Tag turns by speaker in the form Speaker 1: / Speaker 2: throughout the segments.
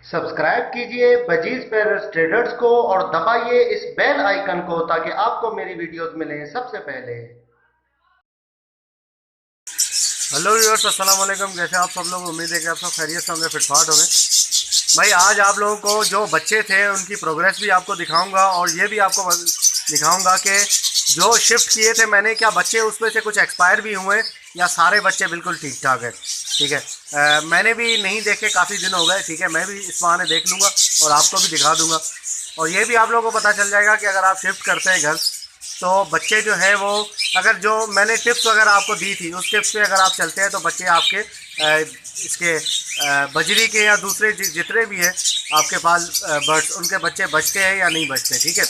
Speaker 1: Subscribe कीजिए budgies पैरस traders को और दबाइए इस बेल आइकन को ताकि आपको मेरी वीडियोस मिलें सबसे पहले। हेलो व्यूअर्स, अस्सलाम वालेकुम। कैसे आप सब लोग? उम्मीद है कि आप सब खैरियत से होंगे, फिटफाट होंगे। भाई आज आप लोगों को जो बच्चे थे उनकी प्रोग्रेस भी आपको दिखाऊंगा और ये भी आपको दिखाऊंगा कि जो शिफ्ट किए थे मैंने, क्या बच्चे उसमें से कुछ एक्सपायर भी हुए या सारे बच्चे बिल्कुल ठीक ठाक है। ठीक है, मैंने भी नहीं देखे, काफ़ी दिन हो गए। ठीक है, मैं भी इस बहाने देख लूँगा और आपको भी दिखा दूँगा। और ये भी आप लोगों को पता चल जाएगा कि अगर आप शिफ्ट करते हैं घर, तो बच्चे जो है वो, अगर जो मैंने टिप्स वगैरह आपको दी थी उस टिप्स पे अगर आप चलते हैं तो बच्चे आपके इसके बजरी के या दूसरे जितने भी हैं आपके पास बर्ड्स, उनके बच्चे बचते हैं या नहीं बचते। ठीक है,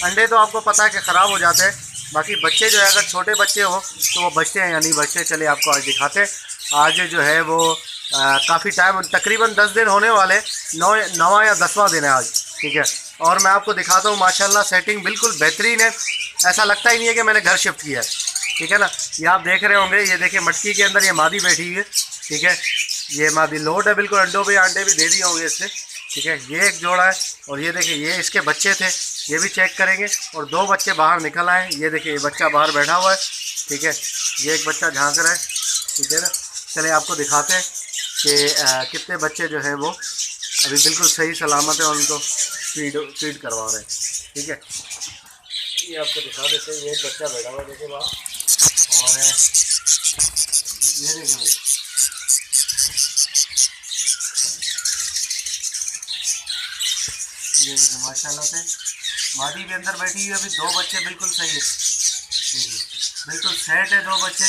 Speaker 1: अंडे तो आपको पता है कि ख़राब हो जाते हैं, बाकी बच्चे जो है अगर छोटे बच्चे हो तो वो बचते हैं या नहीं बचते। चलिए आपको आज दिखाते हैं। आज जो है वो काफ़ी टाइम, तकरीबन 10 दिन होने वाले, 9वां या 10वां दिन है आज। ठीक है, और मैं आपको दिखाता हूँ माशाल्लाह सेटिंग बिल्कुल बेहतरीन है, ऐसा लगता ही नहीं है कि मैंने घर शिफ्ट किया है। ठीक है ना, ये आप देख रहे होंगे, ये देखिए मटकी के अंदर ये मादी बैठी हुई है। ठीक है, ये मादी लोड है बिल्कुल, अंडों पे अंडे भी दे दिए होंगे इससे। ठीक है, ये एक जोड़ा है और ये देखिए ये इसके बच्चे थे, ये भी चेक करेंगे। और 2 बच्चे बाहर निकल आए, ये देखिए ये बच्चा बाहर बैठा हुआ है। ठीक है, ये एक बच्चा झांक रहा है। ठीक है ना, चलिए आपको दिखाते हैं कि कितने बच्चे जो है वो अभी बिल्कुल सही सलामत है और उनको फीड करवा रहे हैं। ठीक है, ये आपको दिखा देते हैं। ये एक बच्चा बैठा हुआ है, देखिए बाहर। और ये देखिए भाई, ये देखिए माशाल्लाह से मादी भी अंदर बैठी हुई है। अभी 2 बच्चे बिल्कुल सही है, देखिए बिल्कुल सेट है 2 बच्चे।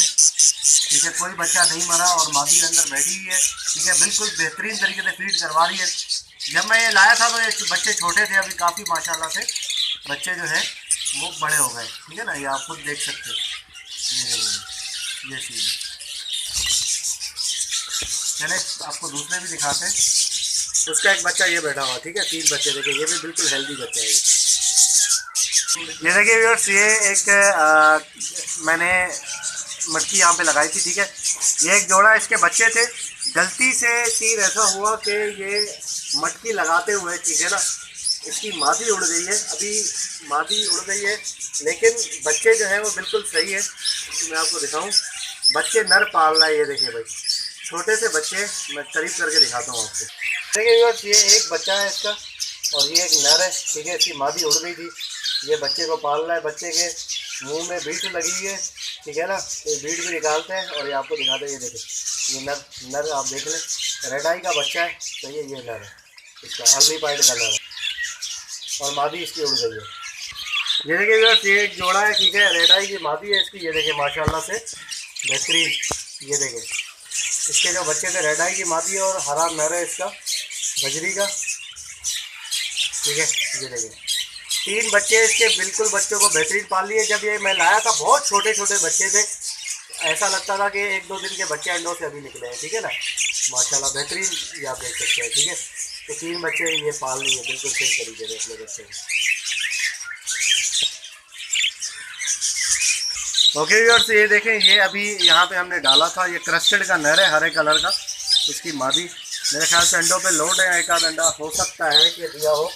Speaker 1: ठीक है, कोई बच्चा नहीं मरा और मादी अंदर बैठी हुई है। ठीक है, बिल्कुल बेहतरीन तरीके से फीड करवा रही है। जब मैं ये लाया था तो ये बच्चे छोटे थे, अभी काफ़ी माशाल्लाह से बच्चे जो है वो बड़े हो गए। ठीक है ना, ये आप खुद देख सकते हो। ये चीज़, चले आपको दूसरे भी दिखाते हैं। उसका एक बच्चा ये बैठा हुआ। ठीक है, 3 बच्चे देखिए, ये भी बिल्कुल हेल्दी बच्चे हैं। ये देखिए व्यूअर्स, ये एक मैंने मटकी यहाँ पे लगाई थी। ठीक है, ये एक जोड़ा इसके बच्चे थे। गलती से तीर ऐसा हुआ कि ये मटकी लगाते हुए, ठीक है ना, इसकी मादी उड़ गई है। अभी मादी उड़ गई है, लेकिन बच्चे जो हैं वो बिल्कुल सही है। तो मैं आपको दिखाऊं, बच्चे नर पाल रहा है। ये देखिए भाई, छोटे से बच्चे, मैं करीब करके दिखाता हूँ आपको। देखिए व्यूअर्स, ये एक बच्चा है इसका और ये एक नर है। ठीक है, इसकी मादी उड़ गई थी, ये बच्चे को पाल रहा है। बच्चे के मुंह में बीट लगी हुई है। ठीक है ना, ये बीट भी निकालते हैं और ये आपको दिखाते हैं। ये देखिए, ये नर आप देख लें, रेड आई का बच्चा है। तो ये नर है, इसका अर्ली पॉइंट का नर है और मादी इसकी उड़ गई है। ये देखिए व्यूअर्स, ये एक जोड़ा है। ठीक है, रेड आई की मादी है इसकी। ये देखिए माशाल्लाह से बेहतरीन। ये देखिए इसके जो बच्चे थे, रेड आई की मादी है और हरा नर है इसका बजरी का। ठीक है, ये देखिए 3 बच्चे इसके, बिल्कुल बच्चों को बेहतरीन पाल लिए। जब ये मैं लाया था बहुत छोटे छोटे बच्चे थे, ऐसा लगता था कि 1-2 दिन के बच्चे अंडों से अभी निकले हैं। ठीक है ना, माशाल्लाह बेहतरीन, ये आप देख सकते हैं। ठीक है, तो 3 बच्चे ये पाल लिए बिल्कुल सही तरीके से अपने बच्चे को। ओके व्यूअर्स, ये देखें, ये अभी यहाँ पे हमने डाला था, ये क्रस्टेड का नर है हरे कलर का। इसकी मादी मेरे ख्याल से अंडों पे लोड है, एक आध अंडा हो सकता है कि दिया हो।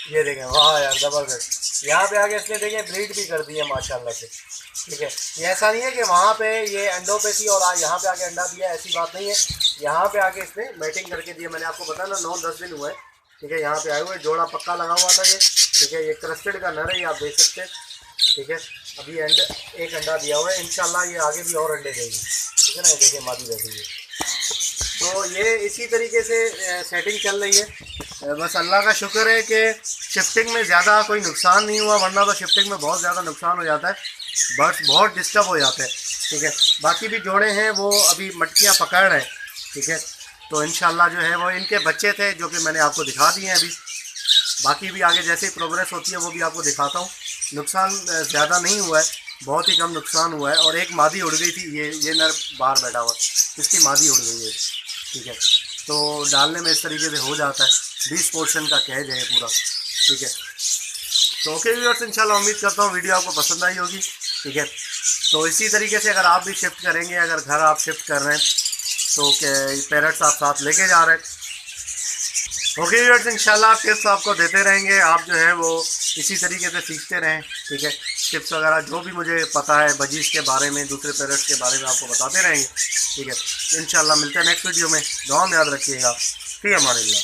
Speaker 1: ये देखें, वाह यार ज़बरदस्त। यहाँ पे आके इसने देखें ब्रीड भी कर दी है माशाल्लाह से। ठीक है, ये ऐसा नहीं है कि वहाँ पे ये अंडों पे थी और आज यहाँ पे आके अंडा दिया, ऐसी बात नहीं है। यहाँ पे आके इसने मैटिंग करके दिया। मैंने आपको बताया ना, 9-10 दिन हुए। ठीक है, यहाँ पे आए हुए, जोड़ा पक्का लगा हुआ था ये। ठीक है, ये क्रस्टेड का नर है, ये आप देख सकते हैं। ठीक है, अभी एक अंडा दिया हुआ है, इंशाल्लाह ये आगे भी और अंडे देगी। ठीक है ना, ये देखिए मादी बैठी है। तो ये इसी तरीके से सेटिंग चल रही है। बस अल्लाह का शुक्र है कि शिफ्टिंग में ज़्यादा कोई नुकसान नहीं हुआ, वरना तो शिफ्टिंग में बहुत ज़्यादा नुकसान हो जाता है, बर्ड्स बहुत डिस्टर्ब हो जाते हैं। ठीक है, बाकी भी जोड़े हैं वो अभी मटकियाँ पकड़ रहे हैं। ठीक है, तो इंशाल्लाह जो है वो इनके बच्चे थे जो कि मैंने आपको दिखा दिए हैं अभी। बाकी भी आगे जैसे ही प्रोग्रेस होती है वो भी आपको दिखाता हूँ। नुकसान ज़्यादा नहीं हुआ है, बहुत ही कम नुकसान हुआ है। और एक मादी उड़ गई थी, ये नर बाहर बैठा हुआ, इसकी मादी उड़ गई है। ठीक है, तो डालने में इस तरीके से हो जाता है। 20 पोर्शन का कैज है पूरा। ठीक है, तो ओके व्यूअर्स, इंशाल्लाह उम्मीद करता हूँ वीडियो आपको पसंद आई होगी। ठीक है, तो इसी तरीके से अगर आप भी शिफ्ट करेंगे, अगर घर आप शिफ्ट कर रहे हैं तो पैरट्स आप साथ लेके जा रहे हैं ओके व्यूअर्स, इंशाल्लाह टिप्स आपको देते रहेंगे, आप जो है वो इसी तरीके से सीखते रहें। ठीक है, टिप्स वगैरह जो भी मुझे पता है बजीज के बारे में, दूसरे पैरट्स के बारे में आपको बताते रहेंगे। ठीक है, इंशाल्लाह मिलते हैं नेक्स्ट वीडियो में। दुआ में याद रखिएगा। फी अमानिल्लाह।